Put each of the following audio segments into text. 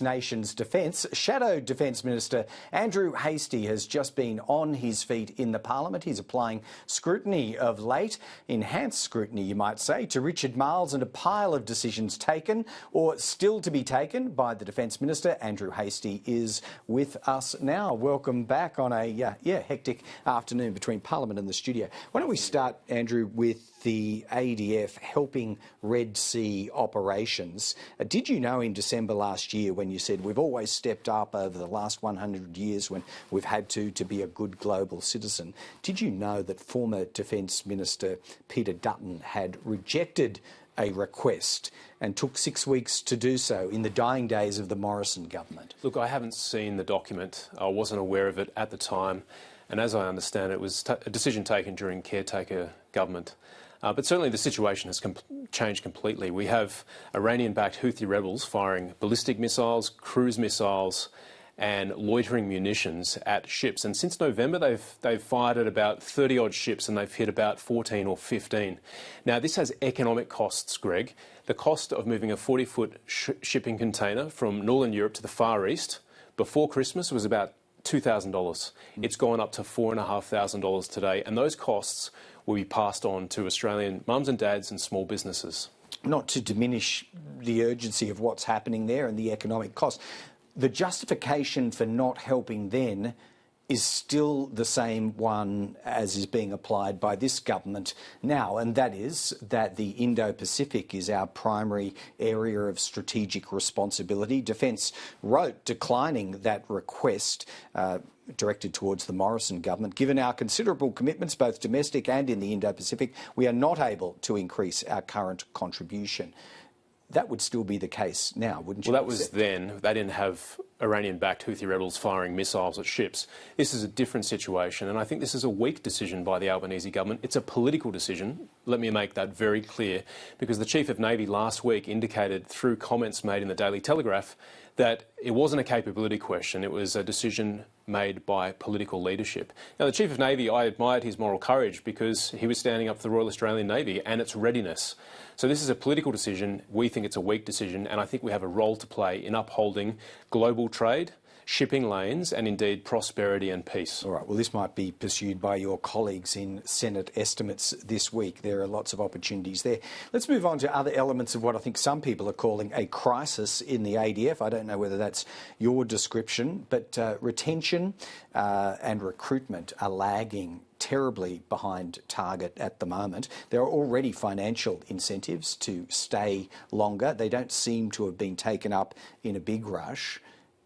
nation's defence. Shadow Defence Minister Andrew Hastie has just been on his feet in the Parliament. He's applying scrutiny of late, enhanced scrutiny you might say, to Richard Marles and a pile of decisions taken or still to be taken by the Defence Minister. Andrew Hastie is with us now. Welcome back on a hectic afternoon between Parliament and the studio. Why don't we start, Andrew, with the ADF helping Red Sea operations. Did you know in December last year when you said we've always stepped up over the last 100 years when we've had to be a good global citizen, did you know that former Defence Minister Peter Dutton had rejected a request and took 6 weeks to do so in the dying days of the Morrison government? Look, I haven't seen the document. I wasn't aware of it at the time. And as I understand it, it was a decision taken during caretaker government. But certainly the situation has changed completely. We have Iranian-backed Houthi rebels firing ballistic missiles, cruise missiles and loitering munitions at ships. And since November, they've fired at about 30-odd ships and they've hit about 14 or 15. Now, this has economic costs, Greg. The cost of moving a 40-foot shipping container from Northern Europe to the Far East before Christmas was about $2,000. It's gone up to $4,500 today, and those costs will be passed on to Australian mums and dads and small businesses. Not to diminish the urgency of what's happening there and the economic cost, the justification for not helping then is still the same one as is being applied by this government now, and that is that the Indo-Pacific is our primary area of strategic responsibility. Defence wrote declining that request directed towards the Morrison government. Given our considerable commitments, both domestic and in the Indo-Pacific, we are not able to increase our current contribution. That would still be the case now, wouldn't you? Well, that was then. They didn't have Iranian-backed Houthi rebels firing missiles at ships. This is a different situation, and I think this is a weak decision by the Albanese government. It's a political decision. Let me make that very clear, because the Chief of Navy last week indicated through comments made in the Daily Telegraph that it wasn't a capability question, it was a decision made by political leadership. Now, the Chief of Navy, I admired his moral courage because he was standing up for the Royal Australian Navy and its readiness. So this is a political decision. We think it's a weak decision, and I think we have a role to play in upholding global trade, shipping lanes and indeed prosperity and peace. All right, well, this might be pursued by your colleagues in Senate estimates this week. There are lots of opportunities there. Let's move on to other elements of what I think some people are calling a crisis in the ADF. I don't know whether that's your description, but retention and recruitment are lagging terribly behind target at the moment. There are already financial incentives to stay longer. They don't seem to have been taken up in a big rush.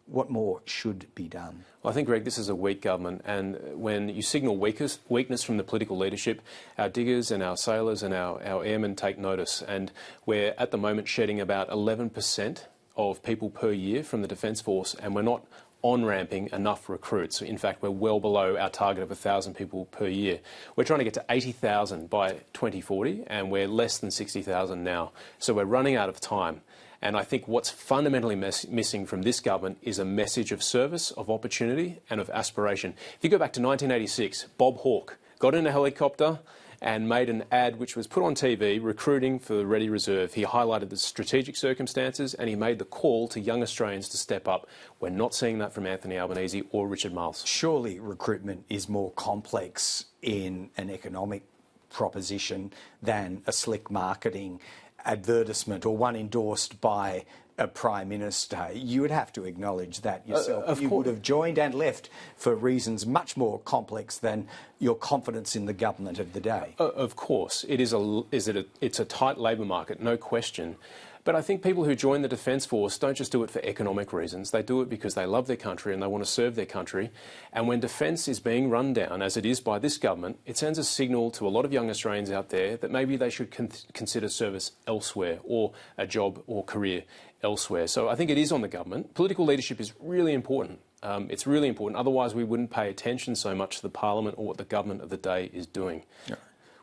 What more should be done? Well, I think, Greg, this is a weak government, and when you signal weakness from the political leadership, our diggers and our sailors and our airmen take notice, and we're at the moment shedding about 11% of people per year from the Defence Force, and we're not on-ramping enough recruits. In fact, we're well below our target of 1,000 people per year. We're trying to get to 80,000 by 2040, and we're less than 60,000 now. So we're running out of time. And I think what's fundamentally missing from this government is a message of service, of opportunity and of aspiration. If you go back to 1986, Bob Hawke got in a helicopter and made an ad which was put on TV recruiting for the Ready Reserve. He highlighted the strategic circumstances and he made the call to young Australians to step up. We're not seeing that from Anthony Albanese or Richard Marles. Surely recruitment is more complex in an economic proposition than a slick marketing advertisement or one endorsed by a Prime Minister. You would have to acknowledge that yourself. You would have joined and left for reasons much more complex than your confidence in the government of the day. Of course. It's a tight labour market, no question. But I think people who join the Defence Force don't just do it for economic reasons. They do it because they love their country and they want to serve their country. And when defence is being run down, as it is by this government, it sends a signal to a lot of young Australians out there that maybe they should consider service elsewhere or a job or career elsewhere. So I think it is on the government. Political leadership is really important. It's really important. Otherwise, we wouldn't pay attention so much to the Parliament or what the government of the day is doing. Yeah.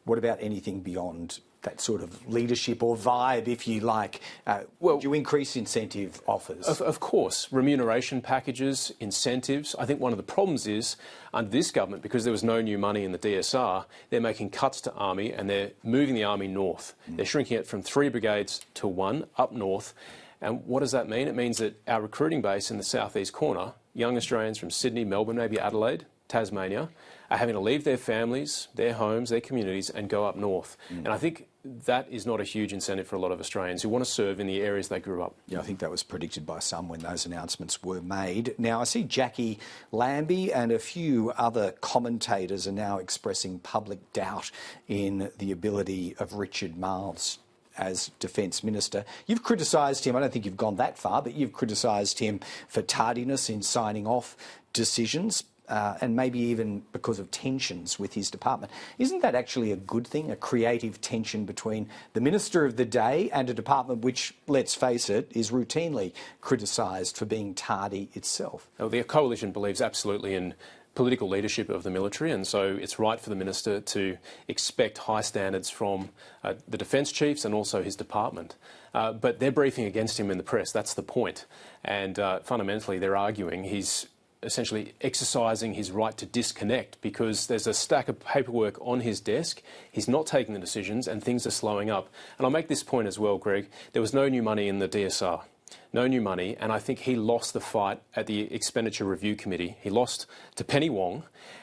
What about anything beyond that sort of leadership or vibe, if you like? Would you increase incentive offers? Of course. Remuneration packages, incentives. I think one of the problems is, under this government, because there was no new money in the DSR, they're making cuts to Army and they're moving the Army north. They're shrinking it from 3 brigades to 1 up north. And what does that mean? It means that our recruiting base in the southeast corner, young Australians from Sydney, Melbourne, maybe Adelaide, Tasmania, are having to leave their families, their homes, their communities and go up north. And I think that is not a huge incentive for a lot of Australians who want to serve in the areas they grew up. Yeah, I think that was predicted by some when those announcements were made. Now, I see Jackie Lambie and a few other commentators are now expressing public doubt in the ability of Richard Marles as Defence Minister. You've criticised him, I don't think you've gone that far, but you've criticised him for tardiness in signing off decisions. And maybe even because of tensions with his department. Isn't that actually a good thing, a creative tension between the minister of the day and a department which, let's face it, is routinely criticised for being tardy itself? Well, the coalition believes absolutely in political leadership of the military, and so it's right for the minister to expect high standards from the defence chiefs and also his department. But they're briefing against him in the press, that's the point. And fundamentally they're arguing he's essentially exercising his right to disconnect because there's a stack of paperwork on his desk, he's not taking the decisions and things are slowing up. And I'll make this point as well, Greg, there was no new money in the DSR. No new money, and I think he lost the fight at the Expenditure Review Committee. He lost to Penny Wong,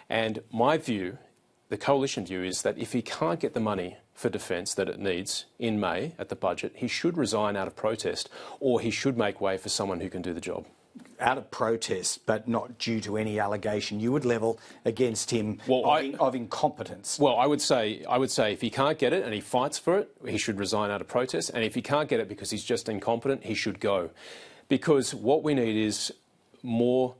and my view, the coalition view, is that if he can't get the money for defence that it needs in May at the budget, he should resign out of protest, or he should make way for someone who can do the job. Out of protest, but not due to any allegation you would level against him of incompetence. Well, I would say if he can't get it and he fights for it, he should resign out of protest. And if he can't get it because he's just incompetent, he should go. Because what we need is more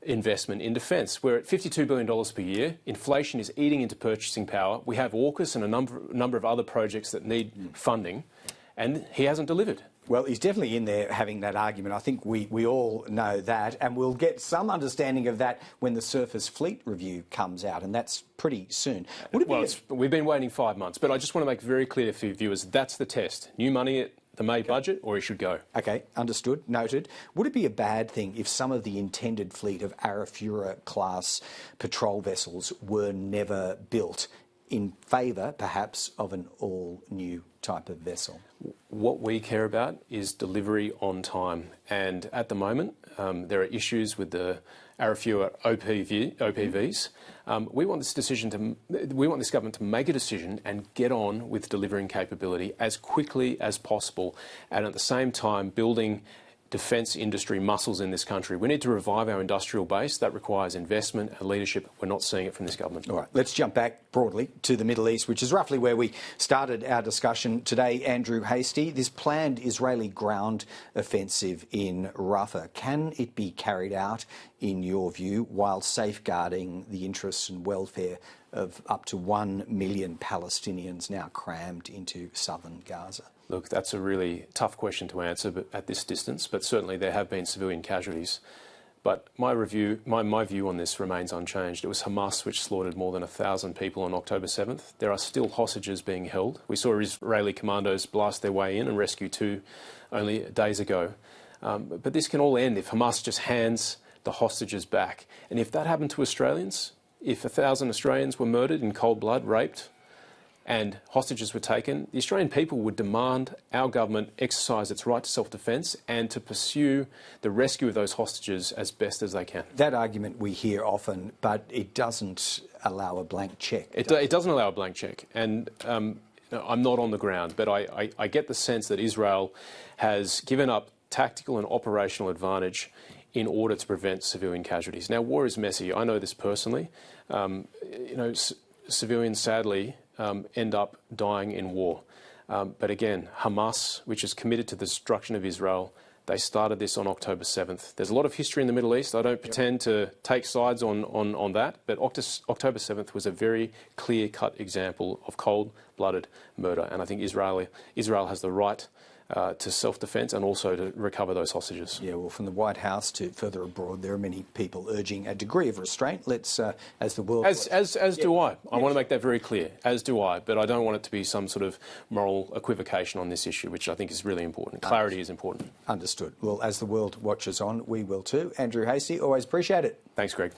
investment in defence. We're at $52 billion per year. Inflation is eating into purchasing power. We have AUKUS and a number of other projects that need funding, and he hasn't delivered. Well, he's definitely in there having that argument. I think we all know that, and we'll get some understanding of that when the Surface Fleet Review comes out, and that's pretty soon. We've been waiting 5 months, but I just want to make very clear for your viewers, that's the test. New money at the May budget, or he should go. OK, understood, noted. Would it be a bad thing if some of the intended fleet of Arafura-class patrol vessels were never built in favour, perhaps, of an all-new type of vessel? What we care about is delivery on time, and at the moment there are issues with the Arafura OPVs. We want this government to make a decision and get on with delivering capability as quickly as possible, and at the same time building defence industry muscles in this country. We need to revive our industrial base. That requires investment and leadership. We're not seeing it from this government. All right, let's jump back broadly to the Middle East, which is roughly where we started our discussion today. Andrew Hastie, this planned Israeli ground offensive in Rafah, can it be carried out, in your view, while safeguarding the interests and welfare of up to 1 million Palestinians now crammed into southern Gaza? Look, that's a really tough question to answer at this distance, but certainly there have been civilian casualties. But my view on this remains unchanged. It was Hamas which slaughtered more than 1,000 people on October 7th. There are still hostages being held. We saw Israeli commandos blast their way in and rescue 2 only days ago. But this can all end if Hamas just hands the hostages back. And if that happened to Australians, if 1,000 Australians were murdered in cold blood, raped, and hostages were taken, the Australian people would demand our government exercise its right to self-defence and to pursue the rescue of those hostages as best as they can. That argument we hear often, but it doesn't allow a blank cheque. It doesn't allow a blank cheque. And I'm not on the ground, but I get the sense that Israel has given up tactical and operational advantage in order to prevent civilian casualties. Now, war is messy. I know this personally. Civilians, sadly, end up dying in war. But again, Hamas, which is committed to the destruction of Israel, they started this on October 7th. There's a lot of history in the Middle East. I don't pretend to take sides on that, but October 7th was a very clear-cut example of cold-blooded murder. And I think Israel has the right to self-defence and also to recover those hostages. Yeah, well, from the White House to further abroad, there are many people urging a degree of restraint. Let's, as the world... As do I. I want to make that very clear, as do I. But I don't want it to be some sort of moral equivocation on this issue, which I think is really important. Clarity is important. Understood. Well, as the world watches on, we will too. Andrew Hastie, always appreciate it. Thanks, Greg.